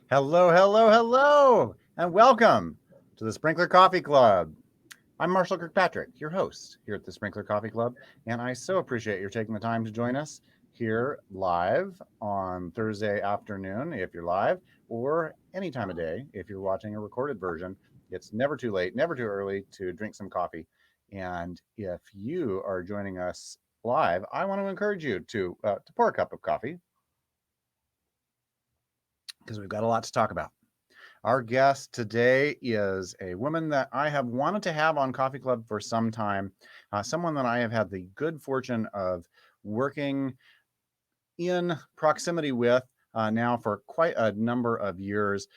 Hello, hello, hello, and welcome to the Sprinklr Coffee Club. I'm Marshall Kirkpatrick, your host here at the Sprinklr Coffee Club, and I so appreciate you taking the time to join us here live on Thursday afternoon, if you're live, or any time of day if you're watching a recorded version. It's never too late, never too early to drink some coffee. And if you are joining us live, I want to encourage you to pour a cup of coffee, because we've got a lot to talk about. Our guest today is a woman that I have wanted to have on Coffee Club for some time, someone that I have had the good fortune of working in proximity with now for quite a number of years.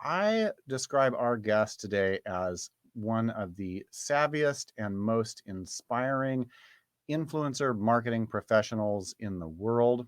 I describe our guest today as one of the savviest and most inspiring influencer marketing professionals in the world.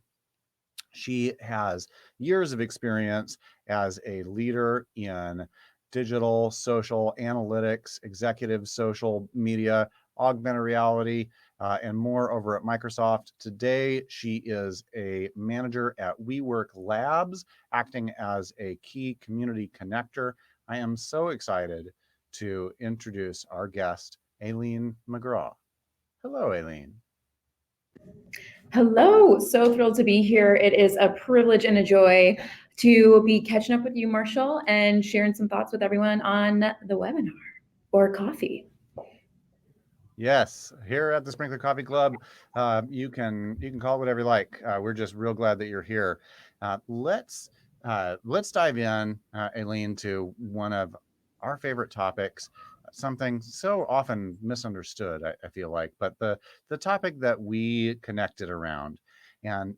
She has years of experience as a leader in digital, social analytics, executive social media, augmented reality, and more over at Microsoft. Today, she is a manager at WeWork Labs, acting as a key community connector. I am so excited to introduce our guest, Aileen McGraw. Hello, Aileen. Hello, so thrilled to be here. It is a privilege and a joy to be catching up with you, Marshall, and sharing some thoughts with everyone on the webinar or coffee. Yes, here at the Sprinklr Coffee Club, you can call it whatever you like. We're just real glad that you're here. Let's dive in, Aileen, to one of our favorite topics, something so often misunderstood, I feel like, but the topic that we connected around, and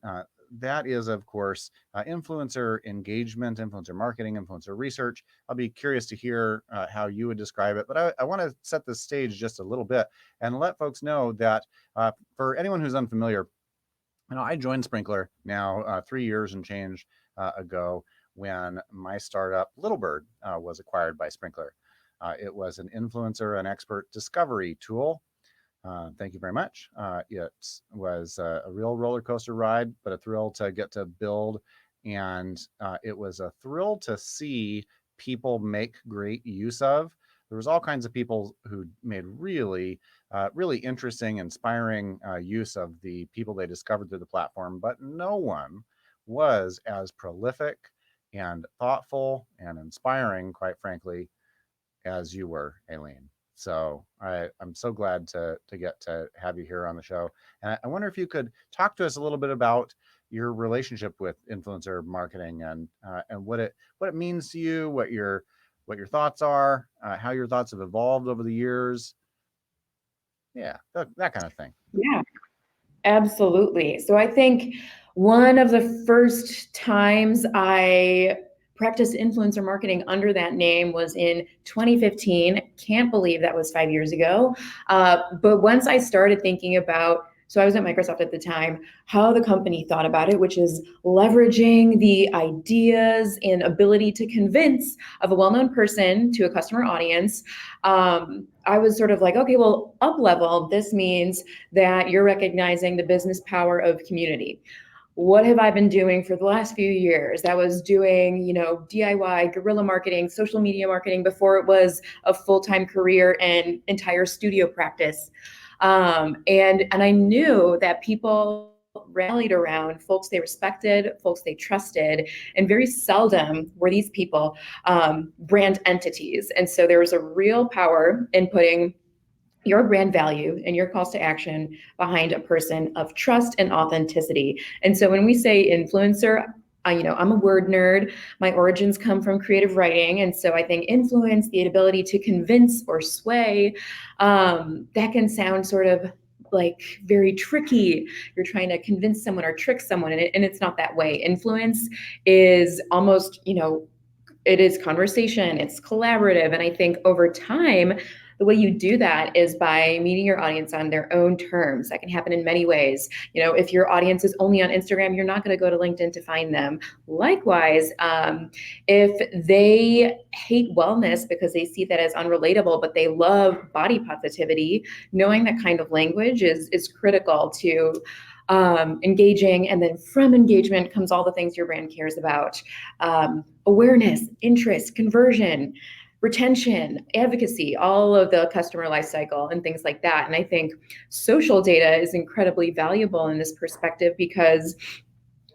that is, of course, influencer engagement, influencer marketing, influencer research. I'll be curious to hear how you would describe it, but I want to set the stage just a little bit and let folks know that for anyone who's unfamiliar, I joined Sprinklr now 3 years and change ago when my startup Little Bird was acquired by Sprinklr. It was an influencer and expert discovery tool. Thank you very much. It was a real roller coaster ride, but a thrill to get to build. And it was a thrill to see people make great use of. There was all kinds of people who made really interesting, inspiring use of the people they discovered through the platform, but no one was as prolific and thoughtful and inspiring, quite frankly, as you were, Aileen. So I'm so glad to get to have you here on the show. And I wonder if you could talk to us a little bit about your relationship with influencer marketing and what it means to you, what your thoughts are, how your thoughts have evolved over the years. Yeah, that kind of thing. Yeah, absolutely. So I think one of the first times I practiced influencer marketing under that name was in 2015. Can't believe that was 5 years ago. But once I started thinking about, so I was at Microsoft at the time, how the company thought about it, which is leveraging the ideas and ability to convince of a well-known person to a customer audience, I was sort of like, okay, well, up level, this means that you're recognizing the business power of community. What have I been doing for the last few years? That was doing, DIY, guerrilla marketing, social media marketing before it was a full-time career and entire studio practice. And I knew that people rallied around folks they respected, folks they trusted, and very seldom were these people brand entities. And so there was a real power in putting your brand value and your calls to action behind a person of trust and authenticity. And so when we say influencer, I'm a word nerd. My origins come from creative writing. And so I think influence, the ability to convince or sway, that can sound sort of like very tricky. You're trying to convince someone or trick someone, and it's not that way. Influence is almost, it is conversation, it's collaborative. And I think over time, the way you do that is by meeting your audience on their own terms. That can happen in many ways. If your audience is only on Instagram, you're not going to go to LinkedIn to find them. Likewise, if they hate wellness because they see that as unrelatable, but they love body positivity, knowing that kind of language is critical to engaging. And then from engagement comes all the things your brand cares about: awareness, interest, conversion, retention, advocacy, all of the customer life cycle and things like that. And I think social data is incredibly valuable in this perspective because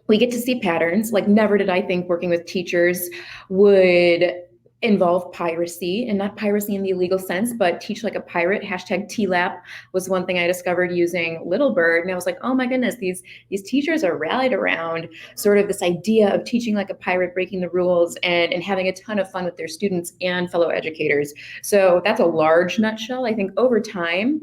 we get to see patterns. Like, never did I think working with teachers would involve piracy, and not piracy in the illegal sense, but teach like a pirate. Hashtag TLAP was one thing I discovered using Little Bird. And I was like, oh my goodness, these teachers are rallied around sort of this idea of teaching like a pirate, breaking the rules, and having a ton of fun with their students and fellow educators. So that's a large nutshell. I think over time,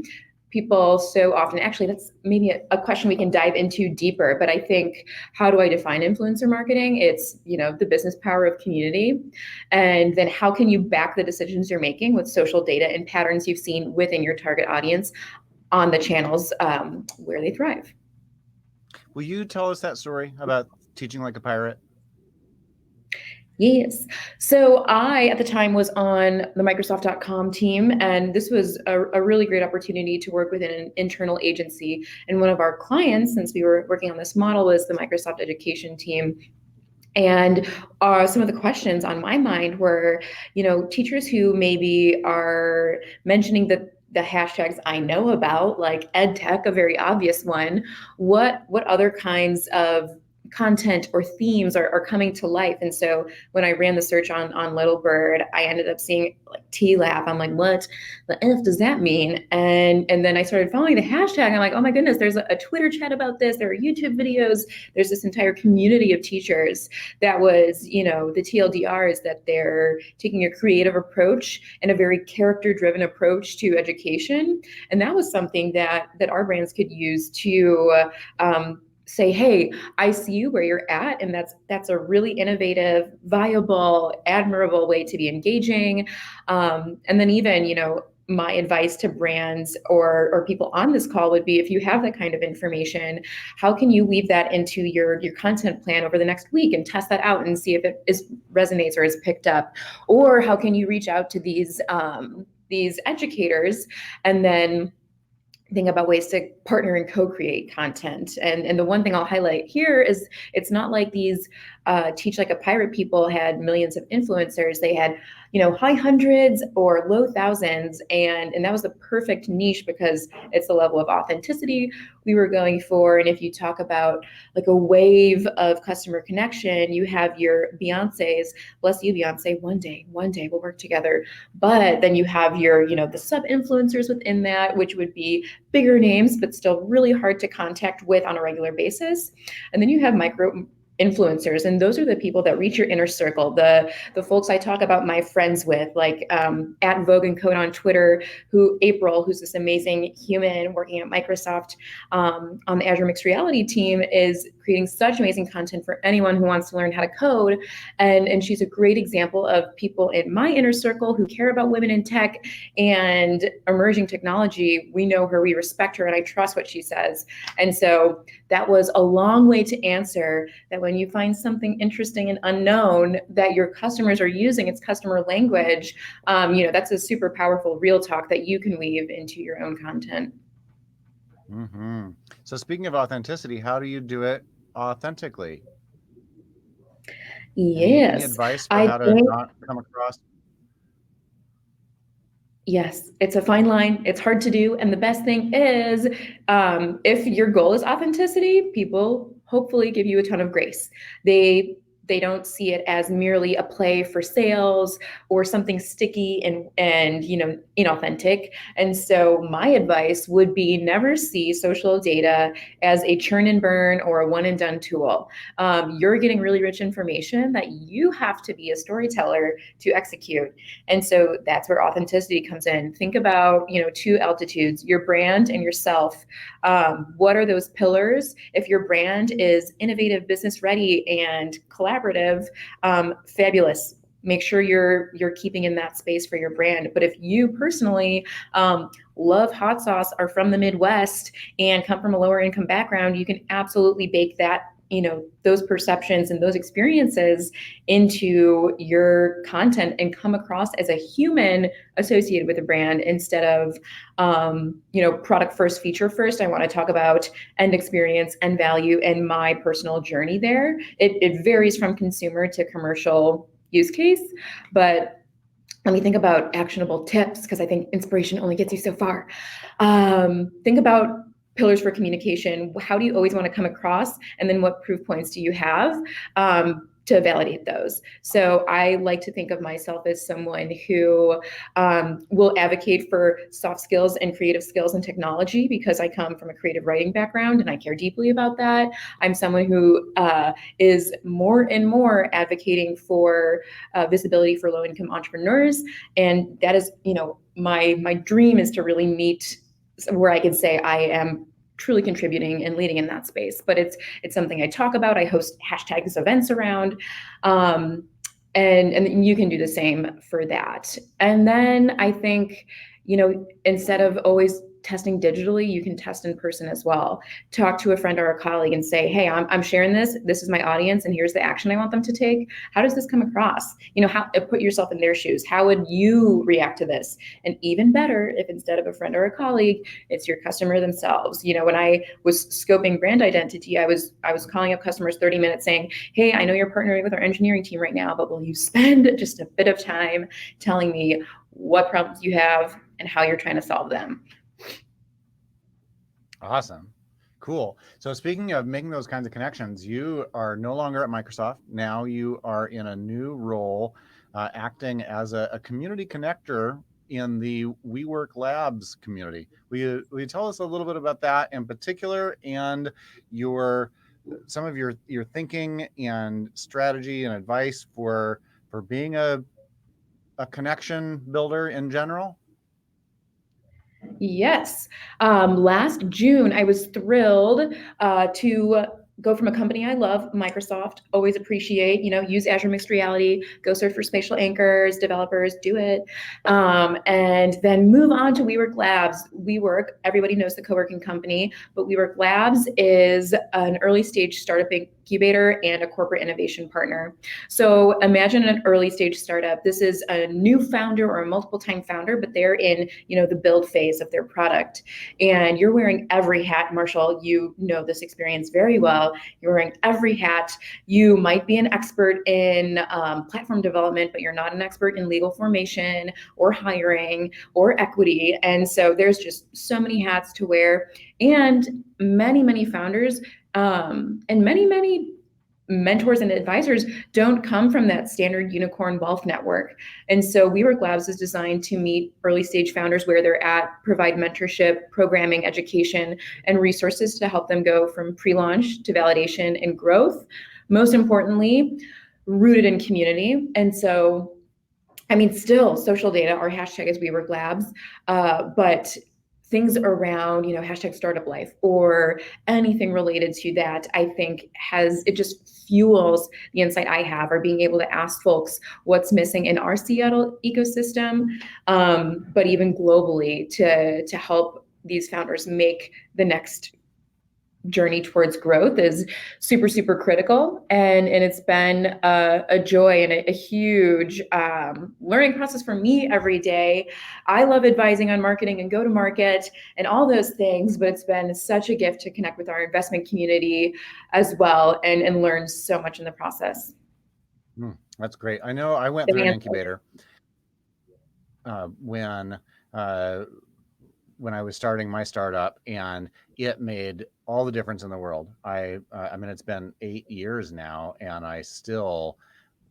people so often, actually, that's maybe a question we can dive into deeper, but I think, how do I define influencer marketing? It's, the business power of community. And then how can you back the decisions you're making with social data and patterns you've seen within your target audience on the channels where they thrive? Will you tell us that story about teaching like a pirate? Yes. So I, at the time, was on the Microsoft.com team, and this was a really great opportunity to work within an internal agency. And one of our clients, since we were working on this model, was the Microsoft education team. And some of the questions on my mind were, teachers who maybe are mentioning the hashtags I know about, like ed tech, a very obvious one. What other kinds of content or themes are coming to life? And so when I ran the search on Little Bird, I ended up seeing like TLAP. I'm like, what the F does that mean? And then I started following the hashtag. I'm like, oh my goodness, there's a Twitter chat about this. There are YouTube videos. There's this entire community of teachers that was, the TLDR is that they're taking a creative approach and a very character-driven approach to education. And that was something that our brands could use to say, hey, I see you where you're at, and that's a really innovative, viable, admirable way to be engaging. And then even, my advice to brands or people on this call would be, if you have that kind of information, how can you weave that into your content plan over the next week and test that out and see if it resonates or is picked up? Or how can you reach out to these educators and then think about ways to partner and co-create content? And the one thing I'll highlight here is, it's not like these Teach Like a Pirate people had millions of influencers. They had, high hundreds or low thousands. And that was the perfect niche because it's the level of authenticity we were going for. And if you talk about like a wave of customer connection, you have your Beyoncé's, bless you, Beyonce, one day we'll work together. But then you have your, the sub-influencers within that, which would be bigger names, but still really hard to contact with on a regular basis. And then you have micro influencers, and those are the people that reach your inner circle, the folks I talk about my friends with, like at Vogue and Code on Twitter, April, who's this amazing human working at Microsoft on the Azure Mixed Reality team, is creating such amazing content for anyone who wants to learn how to code. And she's a great example of people in my inner circle who care about women in tech and emerging technology. We know her, we respect her, and I trust what she says. And so that was a long way to answer that when you find something interesting and unknown that your customers are using, its customer language, that's a super powerful real talk that you can weave into your own content. Mm-hmm. So speaking of authenticity, how do you do it authentically? Yes. Any advice for how to not come across? Yes, it's a fine line. It's hard to do. And the best thing is, if your goal is authenticity, people hopefully give you a ton of grace. They don't see it as merely a play for sales or something sticky and inauthentic. And so my advice would be, never see social data as a churn and burn or a one and done tool. You're getting really rich information that you have to be a storyteller to execute. And so that's where authenticity comes in. Think about, two altitudes, your brand and yourself. What are those pillars? If your brand is innovative, business ready, and collaborative, fabulous. make sure you're keeping in that space for your brand. But if you personally love hot sauce, are from the Midwest, and come from a lower income background, you can absolutely bake that, those perceptions and those experiences into your content and come across as a human associated with a brand instead of product first, feature first. I want to talk about end experience and value and my personal journey there. It varies from consumer to commercial use case, but let me think about actionable tips, because I think inspiration only gets you so far. Think about pillars for communication. How do you always want to come across? And then what proof points do you have to validate those? So I like to think of myself as someone who will advocate for soft skills and creative skills and technology, because I come from a creative writing background and I care deeply about that. I'm someone who is more and more advocating for visibility for low-income entrepreneurs. And that is, my dream is to really meet where I can say I am truly contributing and leading in that space. But it's something I talk about. I host hashtags events around, and you can do the same for that. And then I think, instead of always testing digitally, you can test in person as well. Talk to a friend or a colleague and say, hey, I'm sharing this. This is my audience, and here's the action I want them to take. How does this come across? Put yourself in their shoes. How would you react to this? And even better, if instead of a friend or a colleague, it's your customer themselves. When I was scoping brand identity, I was calling up customers 30 minutes saying, hey, I know you're partnering with our engineering team right now, but will you spend just a bit of time telling me what problems you have and how you're trying to solve them? Awesome. Cool. So speaking of making those kinds of connections, you are no longer at Microsoft. Now you are in a new role, acting as a community connector in the WeWork Labs community. Will you tell us a little bit about that in particular, and some of your thinking and strategy and advice for being a connection builder in general? Yes. Last June, I was thrilled to go from a company I love, Microsoft, always appreciate, use Azure Mixed Reality, go search for spatial anchors, developers, do it. And then move on to WeWork Labs. WeWork, everybody knows the co-working company, but WeWork Labs is an early stage startup incubator and a corporate innovation partner. So imagine an early stage startup. This is a new founder or a multiple time founder, but they're in, the build phase of their product. And you're wearing every hat. Marshall, you know this experience very well. You're wearing every hat. You might be an expert in platform development, but you're not an expert in legal formation or hiring or equity. And so there's just so many hats to wear. And many, many founders and many mentors and advisors don't come from that standard unicorn wealth network. And so WeWork Labs is designed to meet early stage founders where they're at, provide mentorship, programming, education, and resources to help them go from pre-launch to validation and growth. Most importantly, rooted in community. And so still social data, our hashtag is WeWork Labs, but things around, hashtag startup life or anything related to that, I think it just fuels the insight I have, or being able to ask folks what's missing in our Seattle ecosystem, but even globally to help these founders make the next journey towards growth is super, super critical. And it's been a joy and a huge learning process for me every day. I love advising on marketing and go to market and all those things, but it's been such a gift to connect with our investment community as well and learn so much in the process. That's great. I know I went through an incubator when I was starting my startup, and it made all the difference in the world. I mean, it's been 8 years now, and I still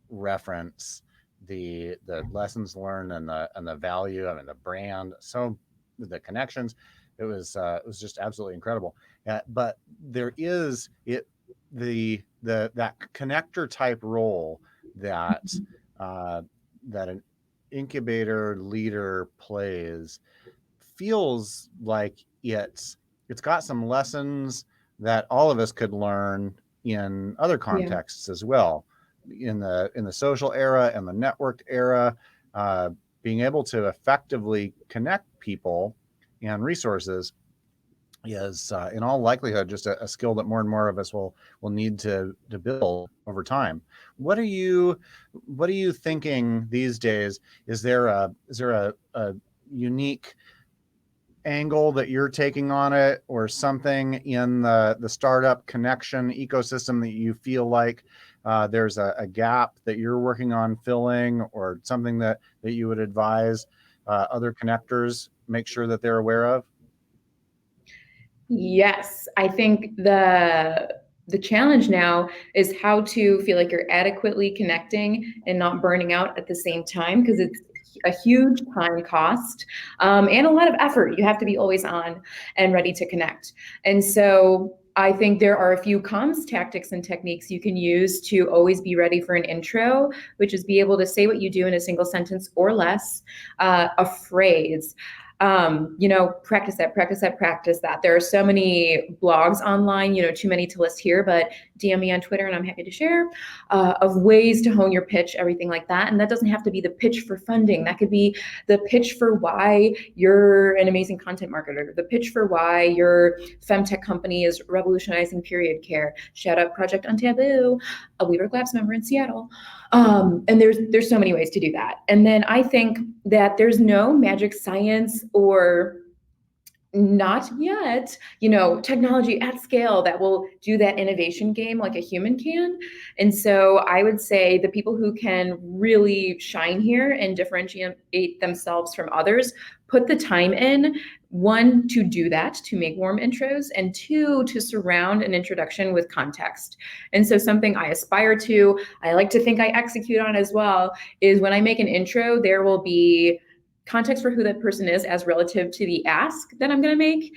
reference the lessons learned and the value. I mean, the brand, so the connections. It was just absolutely incredible. But there is that connector type role that that an incubator leader plays, feels like it's got some lessons that all of us could learn in other Yeah. contexts as well. in the social era and the networked era, being able to effectively connect people and resources is in all likelihood just a skill that more and more of us will need to build over time. What are you thinking these days? Is there a unique angle that you're taking on it, or something in the startup connection ecosystem that you feel like there's a gap that you're working on filling, or something that you would advise other connectors make sure that they're aware of? Yes, I think the challenge now is how to feel like you're adequately connecting and not burning out at the same time, because it's a huge time cost, and a lot of effort. You have to be always on and ready to connect. And so I think there are a few comms tactics and techniques you can use to always be ready for an intro, which is be able to say what you do in a single sentence or less, a phrase. Practice that, practice that, practice that. There are so many blogs online, too many to list here, but DM me on Twitter and I'm happy to share, of ways to hone your pitch, everything like that. And that doesn't have to be the pitch for funding. That could be the pitch for why you're an amazing content marketer, the pitch for why your femtech company is revolutionizing period care. Shout out Project Untaboo, a WeWork Labs member in Seattle. And there's so many ways to do that. And then I think that there's no magic science, or not yet, technology at scale that will do that innovation game like a human can. And so I would say the people who can really shine here and differentiate themselves from others, put the time in, one, to do that, to make warm intros, and two, to surround an introduction with context. And so something I aspire to, I like to think I execute on as well, is when I make an intro, there will be context for who that person is as relative to the ask that I'm going to make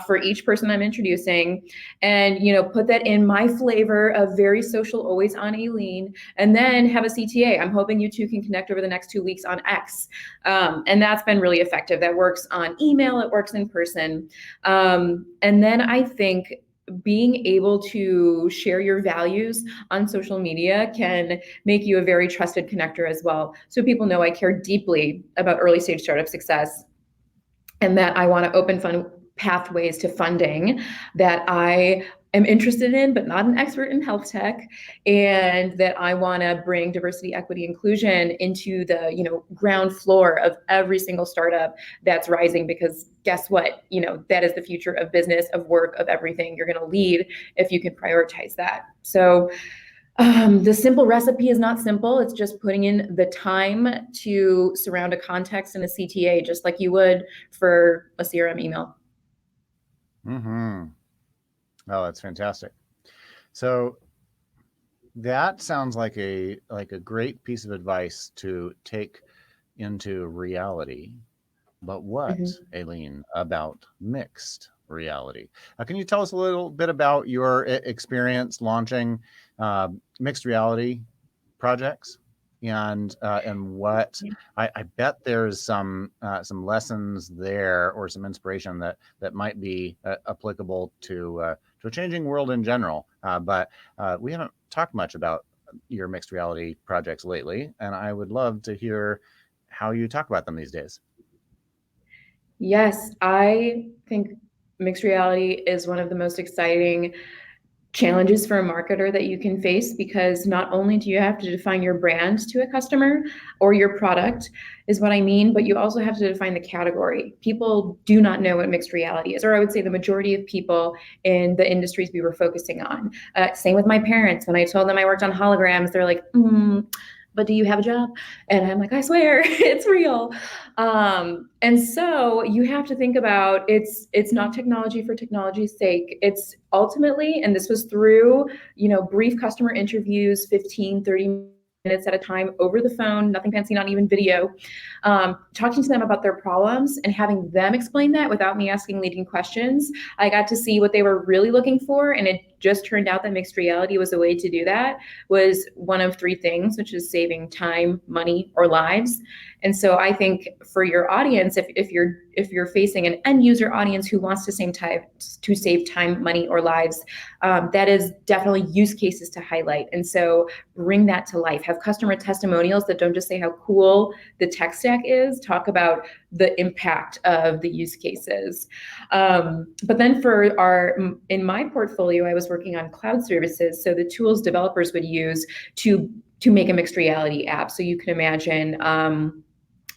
for each person I'm introducing, and put that in my flavor of very social, always on Aileen, and then have a CTA. I'm hoping you two can connect over the next 2 weeks on X, and that's been really effective. That works on email, it works in person, and then I think being able to share your values on social media can make you a very trusted connector as well. So people know I care deeply about early stage startup success, and that I want to open fund pathways to funding, that I am interested in, but not an expert in health tech, and that I want to bring diversity, equity, inclusion into the ground floor of every single startup that's rising, because guess what? That is the future of business, of work, of everything. You're going to lead if you can prioritize that. So the simple recipe is not simple. It's just putting in the time to surround a context and a CTA, just like you would for a CRM email. Mm-hmm. Oh, that's fantastic. So that sounds like a great piece of advice to take into reality. But what, Aileen, about mixed reality? Can you tell us a little bit about your experience launching mixed reality projects, and what I bet there's some lessons there, or some inspiration that might be applicable to a changing world in general. But we haven't talked much about your mixed reality projects lately, and I would love to hear how you talk about them these days. Yes, I think mixed reality is one of the most exciting challenges for a marketer that you can face, because not only do you have to define your brand to a customer, or your product is what I mean, but you also have to define the category. People do not know what mixed reality is, or I would say the majority of people in the industries we were focusing on. Same with my parents. When I told them I worked on holograms, they're like, but do you have a job? And I'm like, I swear, it's real. And so you have to think about, it's not technology for technology's sake. It's ultimately, and this was through, brief customer interviews, 15, 30 minutes at a time over the phone, nothing fancy, not even video, talking to them about their problems and having them explain that without me asking leading questions. I got to see what they were really looking for, and it just turned out that mixed reality was a way to do that was one of three things, which is saving time, money, or lives. And so I think for your audience, if you're facing an end user audience who wants to save time, money, or lives, that is definitely use cases to highlight. And so bring that to life. Have customer testimonials that don't just say how cool the tech stack is. Talk about the impact of the use cases. But then in my portfolio, I was working on cloud services. So the tools developers would use to make a mixed reality app. So you can imagine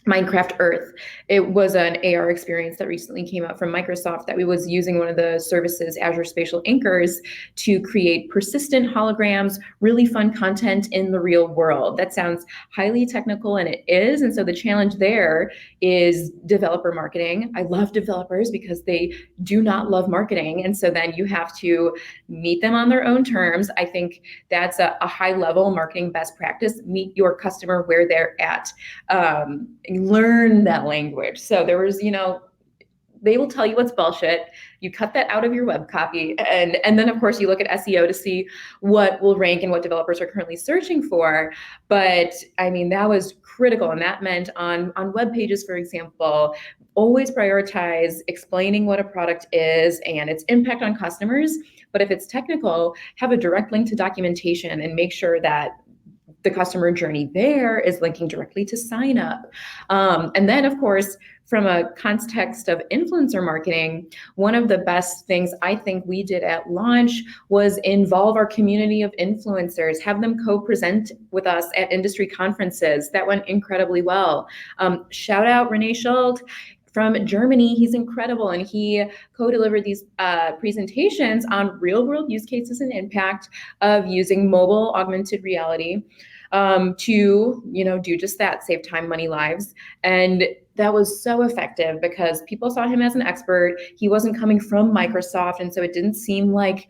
Minecraft Earth. It was an AR experience that recently came out from Microsoft that we was using one of the services, Azure Spatial Anchors, to create persistent holograms, really fun content in the real world. That sounds highly technical, and it is. And so the challenge there is developer marketing. I love developers because they do not love marketing. And so then you have to meet them on their own terms. I think that's a high level marketing best practice. Meet your customer where they're at. Learn that language. So there was, they will tell you what's bullshit. You cut that out of your web copy. And then of course you look at SEO to see what will rank and what developers are currently searching for. But I mean, that was critical. And that meant on web pages, for example, always prioritize explaining what a product is and its impact on customers. But if it's technical, have a direct link to documentation and make sure that the customer journey there is linking directly to sign up. And then, of course, from a context of influencer marketing, one of the best things I think we did at launch was involve our community of influencers, have them co-present with us at industry conferences. That went incredibly well. Shout out Renee Schult from Germany. He's incredible, and he co-delivered these presentations on real-world use cases and impact of using mobile augmented reality to do just that, save time, money, lives. And that was so effective because people saw him as an expert. He wasn't coming from Microsoft, and so it didn't seem like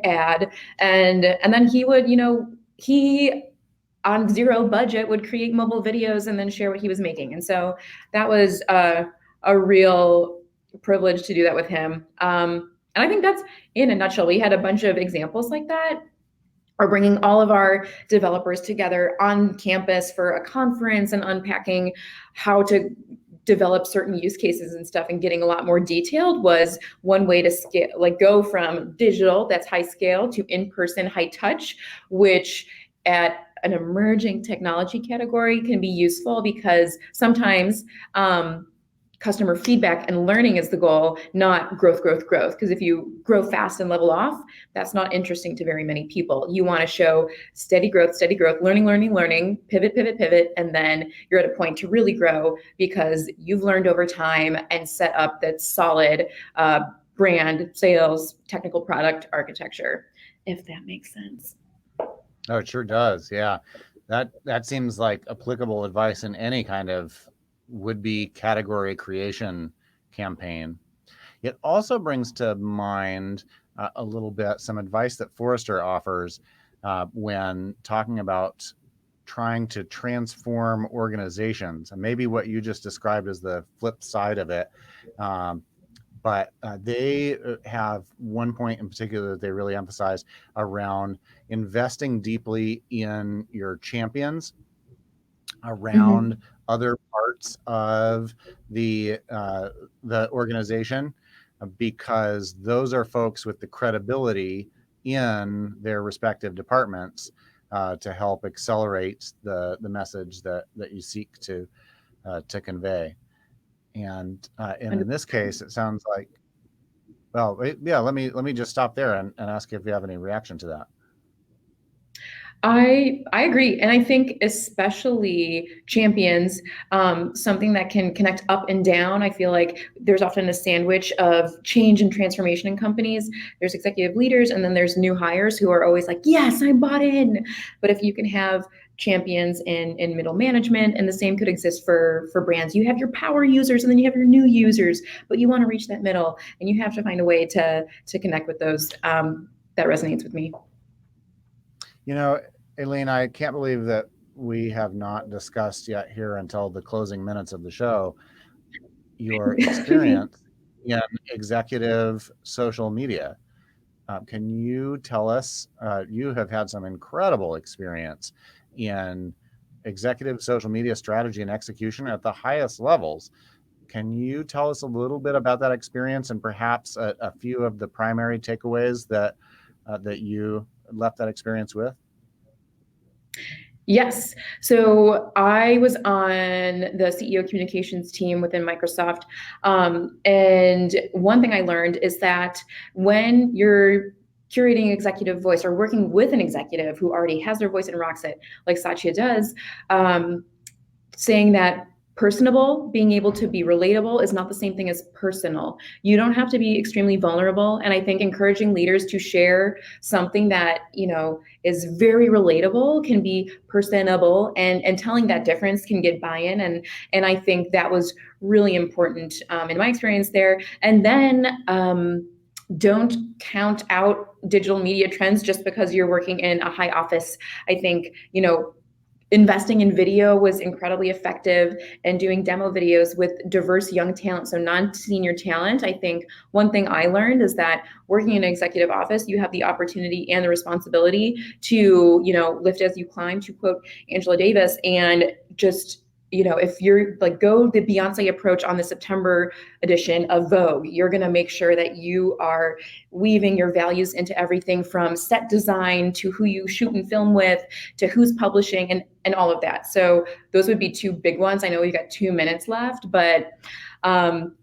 #ad. And then he would, he on zero budget would create mobile videos and then share what he was making. And so that was a real privilege to do that with him. And I think that's in a nutshell. We had a bunch of examples like that. Or bringing all of our developers together on campus for a conference and unpacking how to develop certain use cases and stuff and getting a lot more detailed was one way to scale, like go from digital, that's high scale, to in-person, high touch, which at an emerging technology category can be useful because sometimes customer feedback and learning is the goal, not growth. Because if you grow fast and level off, that's not interesting to very many people. You want to show steady growth, learning, pivot, and then you're at a point to really grow because you've learned over time and set up that solid brand, sales, technical product architecture, if that makes sense. Oh, it sure does. Yeah. That seems like applicable advice in any kind of would-be category creation campaign. It also brings to mind a little bit some advice that Forrester offers when talking about trying to transform organizations, and maybe what you just described as the flip side of it. But they have one point in particular that they really emphasize around investing deeply in your champions around other parts of the organization, because those are folks with the credibility in their respective departments to help accelerate the message that you seek to convey. And in this case, it sounds like, well, yeah. Let me just stop there and ask if you have any reaction to that. I agree. And I think especially champions, something that can connect up and down. I feel like there's often a sandwich of change and transformation in companies. There's executive leaders, and then there's new hires who are always like, yes, I bought in. But if you can have champions in middle management, and the same could exist for brands. You have your power users, and then you have your new users, but you want to reach that middle, and you have to find a way to connect with those. That resonates with me. Aileen, I can't believe that we have not discussed yet here until the closing minutes of the show your experience in executive social media. Can you tell us, you have had some incredible experience in executive social media strategy and execution at the highest levels. Can you tell us a little bit about that experience and perhaps a few of the primary takeaways that you left that experience with? Yes. So I was on the CEO communications team within Microsoft. And one thing I learned is that when you're curating executive voice or working with an executive who already has their voice and rocks it, like Satya does, um, saying that personable, being able to be relatable is not the same thing as personal. You don't have to be extremely vulnerable. And I think encouraging leaders to share something that, is very relatable can be personable, and telling that difference can get buy-in. And I think that was really important in my experience there. And then don't count out digital media trends just because you're working in a high office. I think, investing in video was incredibly effective, and doing demo videos with diverse young talent, so non-senior talent. I think one thing I learned is that working in an executive office, you have the opportunity and the responsibility to, lift as you climb, to quote Angela Davis, and just, if you're like, go the Beyonce approach on the September edition of Vogue, you're going to make sure that you are weaving your values into everything from set design to who you shoot and film with to who's publishing and all of that. So those would be two big ones. I know we've got 2 minutes left, but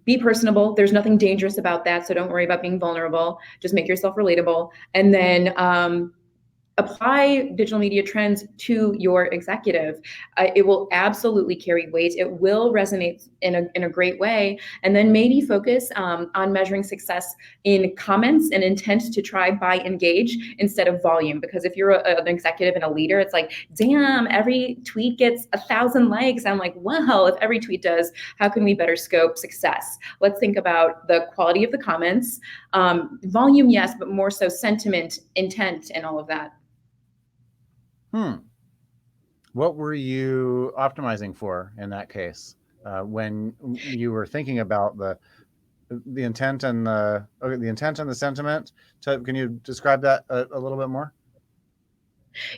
be personable. There's nothing dangerous about that. So don't worry about being vulnerable. Just make yourself relatable. And then apply digital media trends to your executive. It will absolutely carry weight. It will resonate in a great way. And then maybe focus on measuring success in comments and intent to try, buy, engage instead of volume. Because if you're an executive and a leader, it's like, damn, every tweet gets 1,000 likes. I'm like, well, if every tweet does, how can we better scope success? Let's think about the quality of the comments. Volume, yes, but more so sentiment, intent, and all of that. What were you optimizing for in that case when you were thinking about the intent and the intent and the sentiment? Can you describe that a little bit more?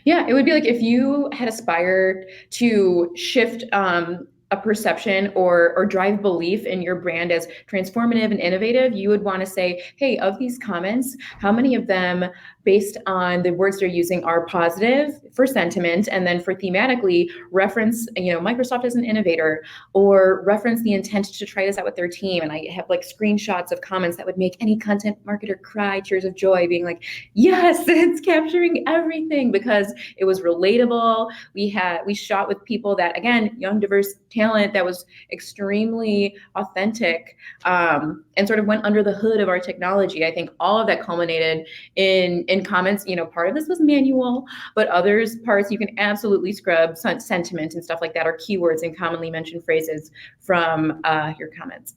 Yeah, it would be like if you had aspired to shift a perception or drive belief in your brand as transformative and innovative, you would want to say, hey, of these comments, how many of them, based on the words they're using, are positive for sentiment, and then for thematically reference, Microsoft as an innovator, or reference the intent to try this out with their team. And I have like screenshots of comments that would make any content marketer cry tears of joy, being like, yes, it's capturing everything, because it was relatable. We shot with people that, again, young, diverse talent that was extremely authentic, and sort of went under the hood of our technology. I think all of that culminated in comments. Part of this was manual, but others parts you can absolutely scrub. Sentiment and stuff like that are keywords and commonly mentioned phrases from your comments.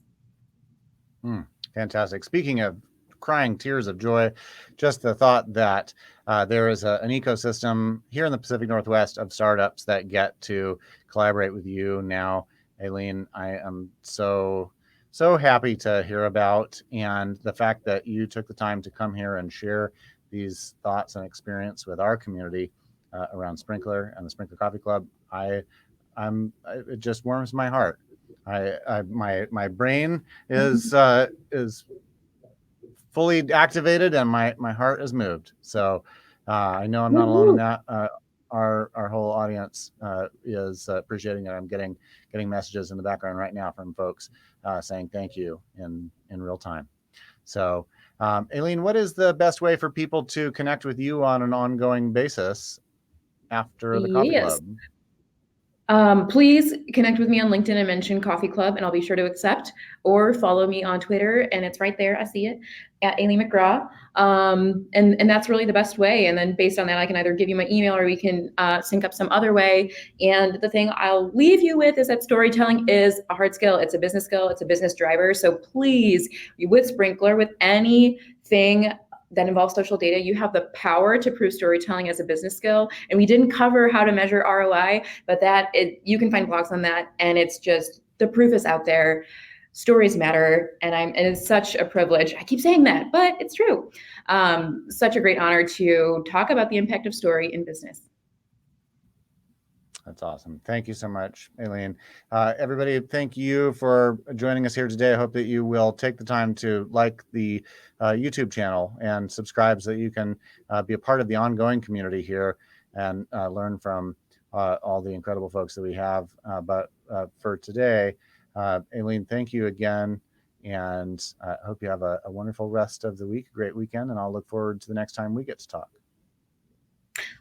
Fantastic. Speaking of crying tears of joy, just the thought that there is an ecosystem here in the Pacific Northwest of startups that get to collaborate with you now, Aileen. I am so happy to hear about, and the fact that you took the time to come here and share these thoughts and experience with our community around Sprinklr and the Sprinklr Coffee Club. It just warms my heart. My brain is fully activated, and my heart is moved. So I know I'm not alone in that. Our whole audience is appreciating it. I'm getting messages in the background right now from folks saying thank you in real time. So Aileen, what is the best way for people to connect with you on an ongoing basis after the Coffee Club? Please connect with me on LinkedIn and mention Coffee Club, and I'll be sure to accept, or follow me on Twitter, and it's right there. I see it, at Aileen McGraw. And that's really the best way. And then based on that, I can either give you my email, or we can sync up some other way. And the thing I'll leave you with is that storytelling is a hard skill. It's a business skill. It's a business driver. So please, with Sprinklr, with anything that involves social data, you have the power to prove storytelling as a business skill. And we didn't cover how to measure ROI, but you can find blogs on that, and it's just, the proof is out there. stories matter, and it's such a privilege. I keep saying that, but it's true. Such a great honor to talk about the impact of story in business. That's awesome. Thank you so much, Aileen. Everybody, thank you for joining us here today. I hope that you will take the time to like the YouTube channel and subscribe so that you can be a part of the ongoing community here and learn from all the incredible folks that we have. But for today, Aileen, thank you again. And I hope you have a wonderful rest of the week, a great weekend, and I'll look forward to the next time we get to talk.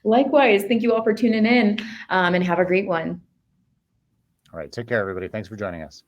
Likewise, thank you all for tuning in, and have a great one. All right, take care, everybody. Thanks for joining us.